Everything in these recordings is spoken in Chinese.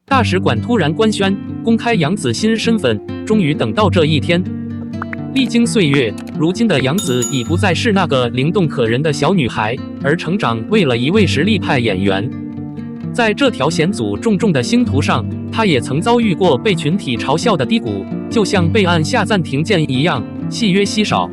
大使馆突然官宣公开杨子新身份，终于等到这一天。历经岁月，如今的杨子已不再是那个灵动可人的小女孩，而成长为了一位实力派演员。在这条险阻重重的星途上，她也曾遭遇过被群体嘲笑的低谷，就像被按下暂停键一样，戏约稀少。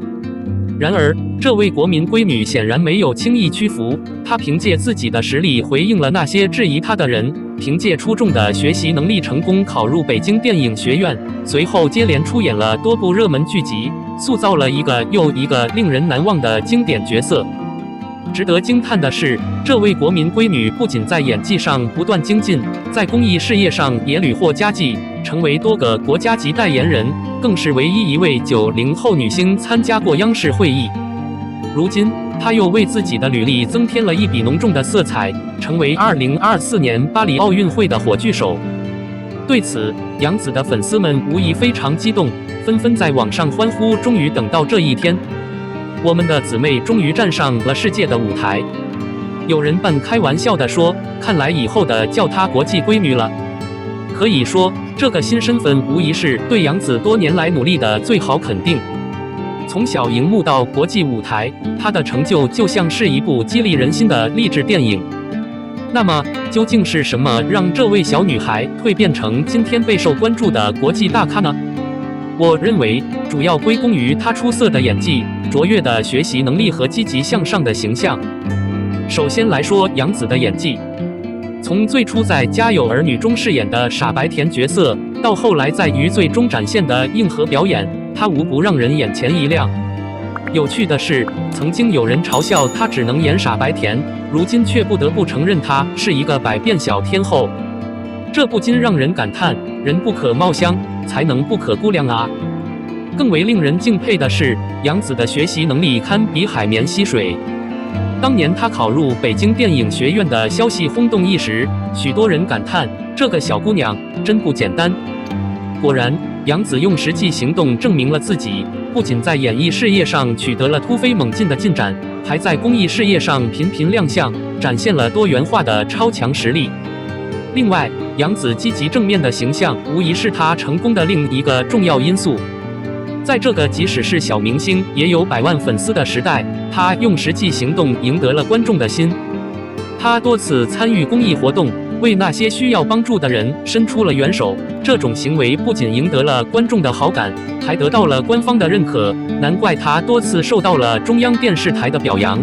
然而，这位国民闺女显然没有轻易屈服，她凭借自己的实力回应了那些质疑她的人，凭借出众的学习能力成功考入北京电影学院，随后接连出演了多部热门剧集，塑造了一个又一个令人难忘的经典角色。值得惊叹的是，这位国民闺女不仅在演技上不断精进，在公益事业上也屡获佳绩，成为多个国家级代言人，更是唯一一位90后女星参加过央视会议。如今，她又为自己的履历增添了一笔浓重的色彩，成为2024年巴黎奥运会的火炬手。对此，杨子的粉丝们无疑非常激动，纷纷在网上欢呼：终于等到这一天，我们的姊妹终于站上了世界的舞台。有人半开玩笑地说，看来以后的叫她国际闺女了。可以说，这个新身份无疑是对杨子多年来努力的最好肯定。从小荧幕到国际舞台，她的成就就像是一部激励人心的励志电影。那么，究竟是什么让这位小女孩蜕变成今天备受关注的国际大咖呢？我认为，主要归功于她出色的演技、卓越的学习能力和积极向上的形象。首先来说杨子的演技，从最初在《家有儿女》中饰演的傻白甜角色，到后来在《余罪》中展现的硬核表演，她无不让人眼前一亮。有趣的是，曾经有人嘲笑她只能演傻白甜，如今却不得不承认她是一个百变小天后。这不禁让人感叹：人不可貌相，才能不可估量啊！更为令人敬佩的是，杨子的学习能力堪比海绵吸水。当年她考入北京电影学院的消息轰动一时，许多人感叹这个小姑娘真不简单。果然，杨子用实际行动证明了自己，不仅在演艺事业上取得了突飞猛进的进展，还在公益事业上频频亮相，展现了多元化的超强实力。另外，杨子积极正面的形象无疑是她成功的另一个重要因素。在这个即使是小明星也有100万粉丝的时代，她用实际行动赢得了观众的心。她多次参与公益活动，为那些需要帮助的人伸出了援手，这种行为不仅赢得了观众的好感，还得到了官方的认可，难怪她多次受到了中央电视台的表扬。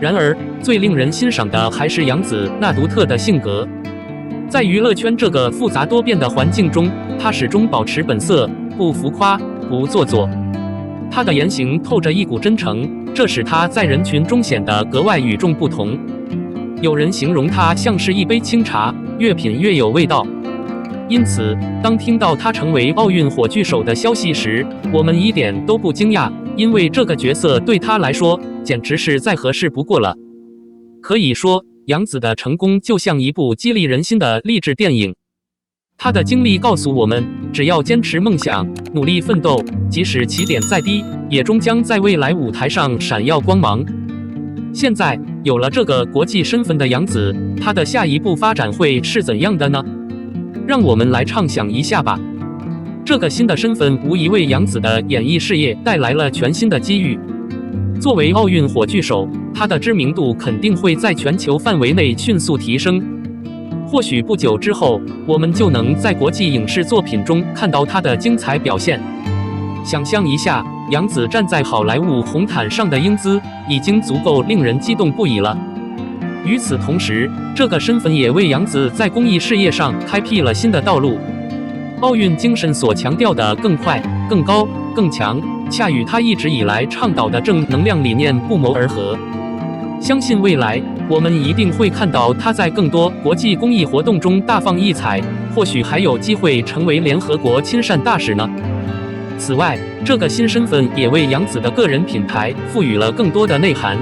然而，最令人欣赏的还是杨子那独特的性格。在娱乐圈这个复杂多变的环境中，她始终保持本色，不浮夸，不做作。她的言行透着一股真诚，这使她在人群中显得格外与众不同。有人形容她像是一杯清茶，越品越有味道。因此，当听到她成为奥运火炬手的消息时，我们一点都不惊讶，因为这个角色对她来说简直是再合适不过了。可以说，杨子的成功就像一部激励人心的励志电影。她的经历告诉我们，只要坚持梦想，努力奋斗，即使起点再低，也终将在未来舞台上闪耀光芒。现在有了这个国际身份的杨子，她的下一步发展会是怎样的呢？让我们来畅想一下吧。这个新的身份无疑为杨子的演艺事业带来了全新的机遇。作为奥运火炬手，她的知名度肯定会在全球范围内迅速提升。或许不久之后，我们就能在国际影视作品中看到她的精彩表现。想象一下，杨子站在好莱坞红毯上的英姿，已经足够令人激动不已了。与此同时，这个身份也为杨子在公益事业上开辟了新的道路。奥运精神所强调的更快、更高、更强，恰与他一直以来倡导的正能量理念不谋而合。相信未来，我们一定会看到他在更多国际公益活动中大放异彩，或许还有机会成为联合国亲善大使呢。此外，这个新身份也为杨子的个人品牌赋予了更多的内涵。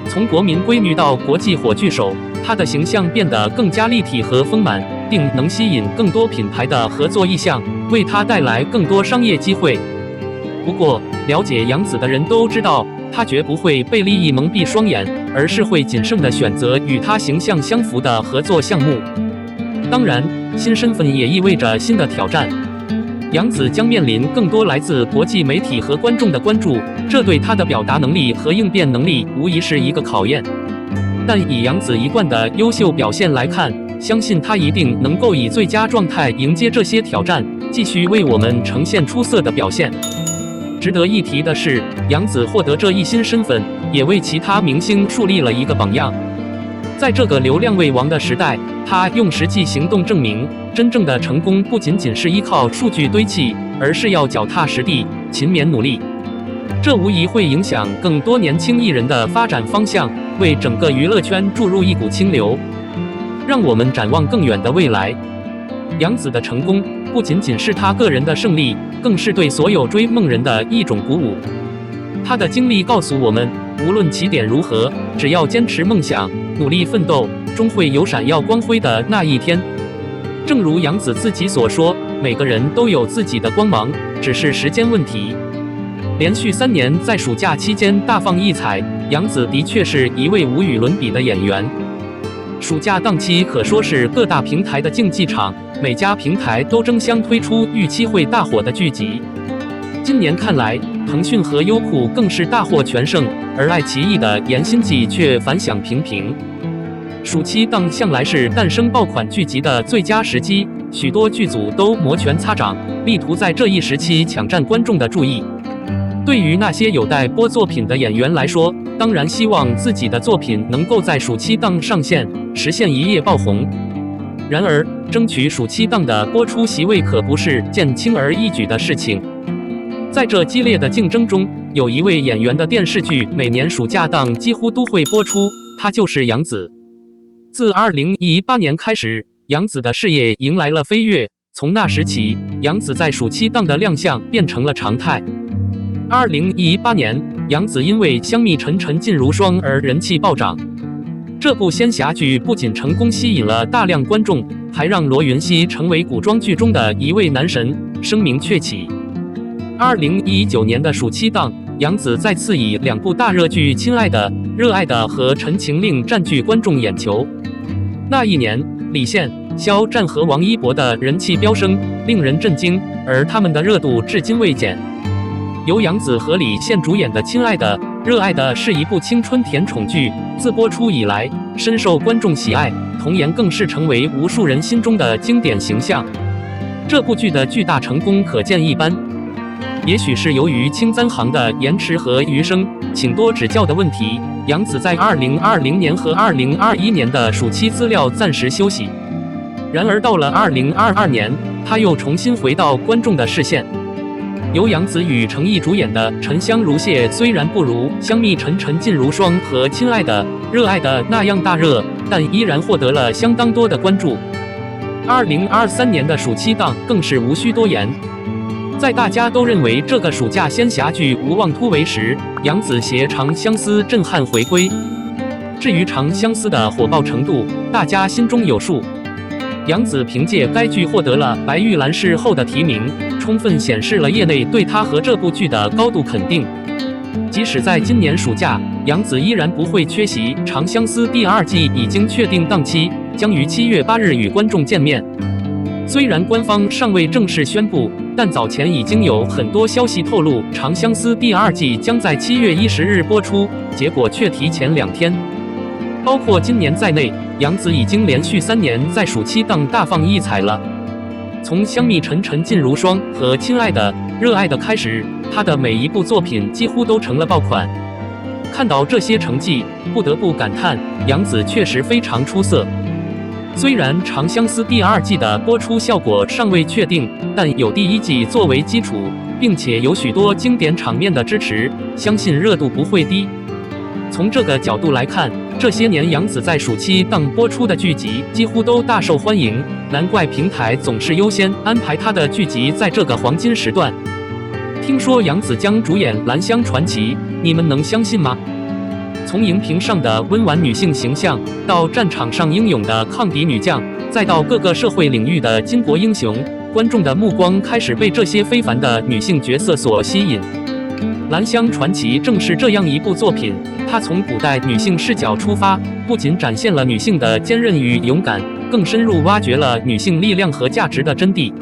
从国民闺女到国际火炬手，她的形象变得更加立体和丰满，定能吸引更多品牌的合作意向，为她带来更多商业机会。不过，了解杨子的人都知道，她绝不会被利益蒙蔽双眼，而是会谨慎地选择与她形象相符的合作项目。当然，新身份也意味着新的挑战。杨紫将面临更多来自国际媒体和观众的关注，这对她的表达能力和应变能力无疑是一个考验。但以杨紫一贯的优秀表现来看，相信她一定能够以最佳状态迎接这些挑战，继续为我们呈现出色的表现。值得一提的是，杨紫获得这一新身份，也为其他明星树立了一个榜样。在这个流量为王的时代，她用实际行动证明，真正的成功不仅仅是依靠数据堆砌，而是要脚踏实地、勤勉努力。这无疑会影响更多年轻艺人的发展方向，为整个娱乐圈注入一股清流，让我们展望更远的未来。杨紫的成功不仅仅是她个人的胜利，更是对所有追梦人的一种鼓舞。她的经历告诉我们，无论起点如何，只要坚持梦想，努力奋斗，终会有闪耀光辉的那一天。正如杨紫自己所说，每个人都有自己的光芒，只是时间问题。连续3年在暑假期间大放异彩，杨紫的确是一位无与伦比的演员。暑假档期可说是各大平台的竞技场，每家平台都争相推出预期会大火的剧集。今年看来，腾讯和优酷更是大获全胜，而爱奇艺的《延禧记》却反响平平。暑期档向来是诞生爆款剧集的最佳时机，许多剧组都摩拳擦掌，力图在这一时期抢占观众的注意。对于那些有待播作品的演员来说，当然希望自己的作品能够在暑期档上线，实现一夜爆红。然而，争取暑期档的播出席位可不是件轻而易举的事情。在这激烈的竞争中，有一位演员的电视剧每年暑假档几乎都会播出，她就是杨紫。自2018年开始，杨紫的事业迎来了飞跃，从那时起，杨紫在暑期档的亮相变成了常态。2018年，杨紫因为《香蜜沉沉烬如霜》而人气暴涨。这部仙侠剧不仅成功吸引了大量观众，还让罗云熙成为古装剧中的一位男神，声名鹊起。2019年的暑期档，杨紫再次以2部大热剧《亲爱的》《热爱的》和《陈情令》占据观众眼球。那一年，李现、肖战和王一博的人气飙升，令人震惊，而他们的热度至今未减。由杨紫和李现主演的《亲爱的》《热爱的》是一部青春甜宠剧，自播出以来深受观众喜爱，童颜更是成为无数人心中的经典形象。这部剧的巨大成功可见一斑。也许是由于青簪行的延迟和余生，请多指教的问题，杨紫在2020年和2021年的暑期资料暂时休息。然而到了2022年，她又重新回到观众的视线。由杨紫与程毅主演的《沉香如屑》虽然不如《香蜜沉沉烬如霜》和《亲爱的》《热爱的》那样大热，但依然获得了相当多的关注。2023年的暑期档更是无需多言。在大家都认为这个暑假仙侠剧无望突围时，杨紫携《长相思》震撼回归。至于《长相思》的火爆程度，大家心中有数。杨紫凭借该剧获得了白玉兰视后的提名，充分显示了业内对她和这部剧的高度肯定。即使在今年暑假，杨紫依然不会缺席《长相思》第2季已经确定档期，将于7月8日与观众见面。虽然官方尚未正式宣布，但早前已经有很多消息透露，《长相思》第2季将在7月10日播出，结果却提前2天。包括今年在内，杨紫已经连续3年在暑期档大放异彩了。从《香蜜沉沉烬如霜》和《亲爱的》《热爱的》开始，她的每一部作品几乎都成了爆款。看到这些成绩，不得不感叹，杨紫确实非常出色。虽然《长相思》第2季的播出效果尚未确定，但有第1季作为基础，并且有许多经典场面的支持，相信热度不会低。从这个角度来看，这些年杨紫在暑期档播出的剧集几乎都大受欢迎，难怪平台总是优先安排她的剧集在这个黄金时段。听说杨紫将主演《兰香传奇》，你们能相信吗？从荧屏上的温婉女性形象，到战场上英勇的抗敌女将，再到各个社会领域的巾帼英雄，观众的目光开始被这些非凡的女性角色所吸引。《兰香传奇》正是这样一部作品，它从古代女性视角出发，不仅展现了女性的坚韧与勇敢，更深入挖掘了女性力量和价值的真谛。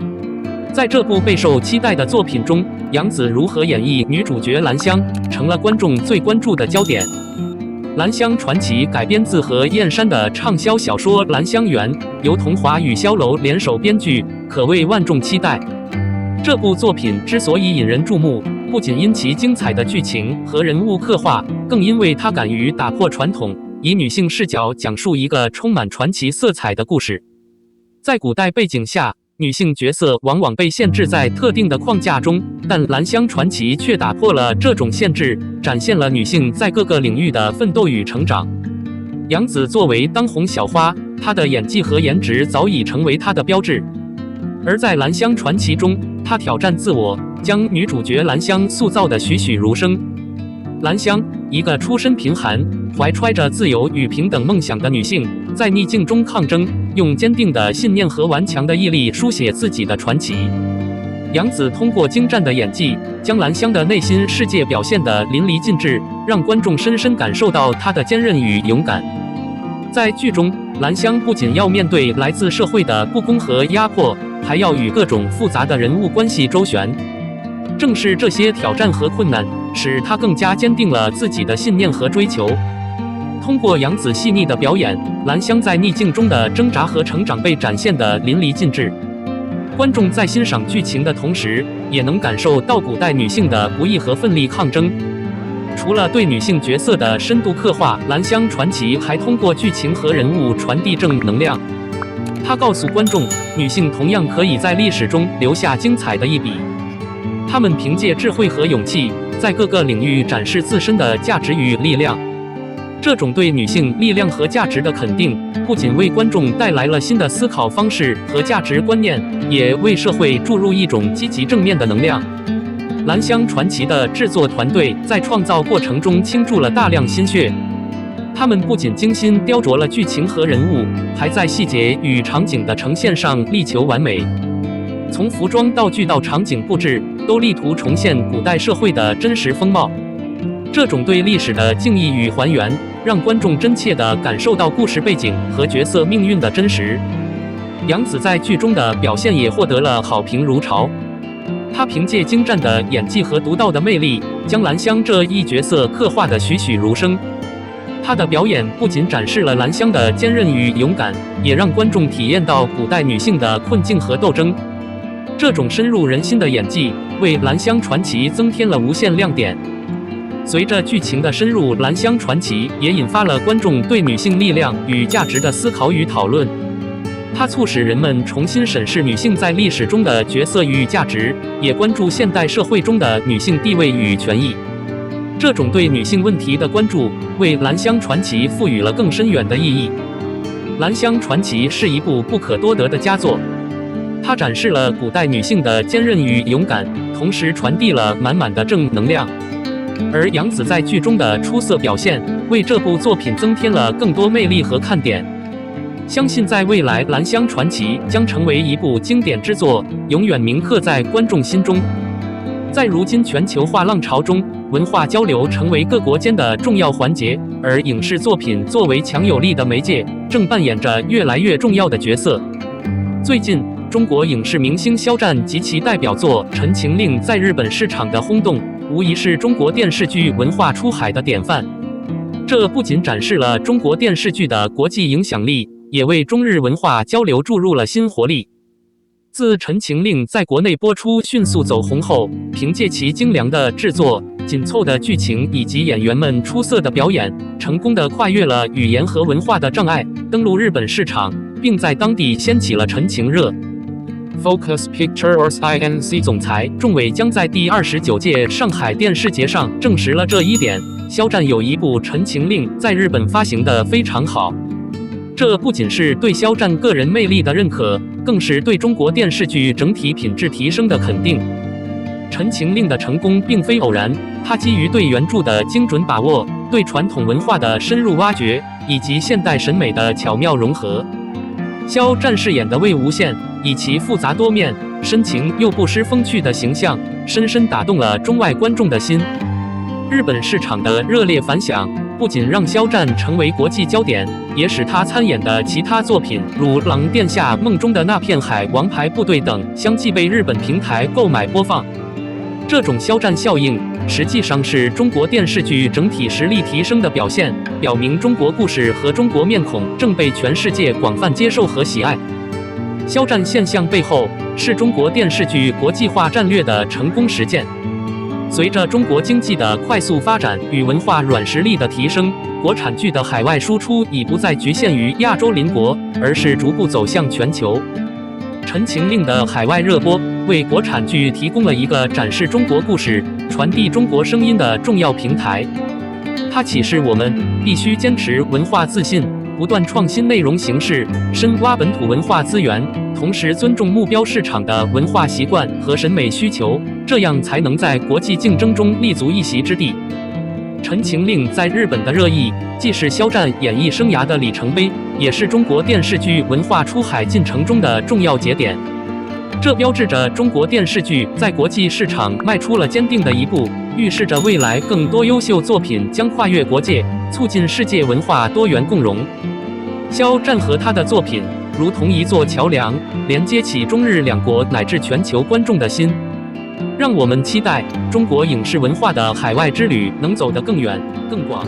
在这部备受期待的作品中，杨紫如何演绎女主角兰香，成了观众最关注的焦点。《兰香传奇》改编自何燕山的畅销小说《兰香园》，由桐华与萧楼联手编剧，可谓万众期待。这部作品之所以引人注目，不仅因其精彩的剧情和人物刻画，更因为它敢于打破传统，以女性视角讲述一个充满传奇色彩的故事。在古代背景下，女性角色往往被限制在特定的框架中，但《兰香传奇》却打破了这种限制，展现了女性在各个领域的奋斗与成长。杨紫作为当红小花，她的演技和颜值早已成为她的标志。而在《兰香传奇》中，她挑战自我，将女主角兰香塑造得栩栩如生。兰香，一个出身贫寒、怀揣着自由与平等梦想的女性，在逆境中抗争，用坚定的信念和顽强的毅力书写自己的传奇。杨紫通过精湛的演技，将兰香的内心世界表现得淋漓尽致，让观众深深感受到她的坚韧与勇敢。在剧中，兰香不仅要面对来自社会的不公和压迫，还要与各种复杂的人物关系周旋。正是这些挑战和困难，使她更加坚定了自己的信念和追求。通过杨紫细腻的表演，兰香在逆境中的挣扎和成长被展现得淋漓尽致。观众在欣赏剧情的同时，也能感受到古代女性的不易和奋力抗争。除了对女性角色的深度刻画，《兰香传奇》还通过剧情和人物传递正能量。它告诉观众，女性同样可以在历史中留下精彩的一笔。她们凭借智慧和勇气，在各个领域展示自身的价值与力量。这种对女性力量和价值的肯定，不仅为观众带来了新的思考方式和价值观念，也为社会注入一种积极正面的能量。《兰香传奇》的制作团队在创造过程中倾注了大量心血，他们不仅精心雕琢了剧情和人物，还在细节与场景的呈现上力求完美。从服装道具到场景布置，都力图重现古代社会的真实风貌。这种对历史的敬意与还原，让观众真切地感受到故事背景和角色命运的真实。杨紫在剧中的表现也获得了好评如潮。她凭借精湛的演技和独到的魅力，将兰香这一角色刻画得栩栩如生。她的表演不仅展示了兰香的坚韧与勇敢，也让观众体验到古代女性的困境和斗争。这种深入人心的演技，为《兰香传奇》增添了无限亮点。随着剧情的深入，《兰香传奇》也引发了观众对女性力量与价值的思考与讨论。它促使人们重新审视女性在历史中的角色与价值，也关注现代社会中的女性地位与权益。这种对女性问题的关注，为《兰香传奇》赋予了更深远的意义。《兰香传奇》是一部不可多得的佳作，它展示了古代女性的坚韧与勇敢，同时传递了满满的正能量。而杨紫在剧中的出色表现，为这部作品增添了更多魅力和看点。相信在未来，《兰香传奇》将成为一部经典之作，永远铭刻在观众心中。在如今全球化浪潮中，文化交流成为各国间的重要环节，而影视作品作为强有力的媒介，正扮演着越来越重要的角色。最近，中国影视明星肖战及其代表作《陈情令》在日本市场的轰动，无疑是中国电视剧文化出海的典范。这不仅展示了中国电视剧的国际影响力，也为中日文化交流注入了新活力。自《陈情令》在国内播出迅速走红后，凭借其精良的制作、紧凑的剧情以及演员们出色的表演，成功地跨越了语言和文化的障碍，登陆日本市场，并在当地掀起了陈情热。Focus Pictures Inc. 总裁仲伟将在第29届上海电视节上证实了这一点。肖战有一部《陈情令》在日本发行得非常好，这不仅是对肖战个人魅力的认可，更是对中国电视剧整体品质提升的肯定。《陈情令》的成功并非偶然，它基于对原著的精准把握，对传统文化的深入挖掘，以及现代审美的巧妙融合。肖战饰演的魏无羡，以其复杂多面、深情又不失风趣的形象，深深打动了中外观众的心。日本市场的热烈反响，不仅让肖战成为国际焦点，也使他参演的其他作品，如《狼殿下》《梦中的那片海》《王牌部队》等，相继被日本平台购买播放。这种肖战效应，实际上是中国电视剧整体实力提升的表现，表明中国故事和中国面孔正被全世界广泛接受和喜爱。肖战现象背后，是中国电视剧国际化战略的成功实践。随着中国经济的快速发展与文化软实力的提升，国产剧的海外输出已不再局限于亚洲邻国，而是逐步走向全球。《陈情令》的海外热播，为国产剧提供了一个展示中国故事、传递中国声音的重要平台。它启示我们必须坚持文化自信，不断创新内容形式，深挖本土文化资源，同时尊重目标市场的文化习惯和审美需求，这样才能在国际竞争中立足一席之地。《陈情令》在日本的热议，既是肖战演艺生涯的里程碑，也是中国电视剧文化出海进程中的重要节点。这标志着中国电视剧在国际市场迈出了坚定的一步，预示着未来更多优秀作品将跨越国界，促进世界文化多元共融。肖战和他的作品如同一座桥梁，连接起中日两国乃至全球观众的心。让我们期待中国影视文化的海外之旅能走得更远、更广。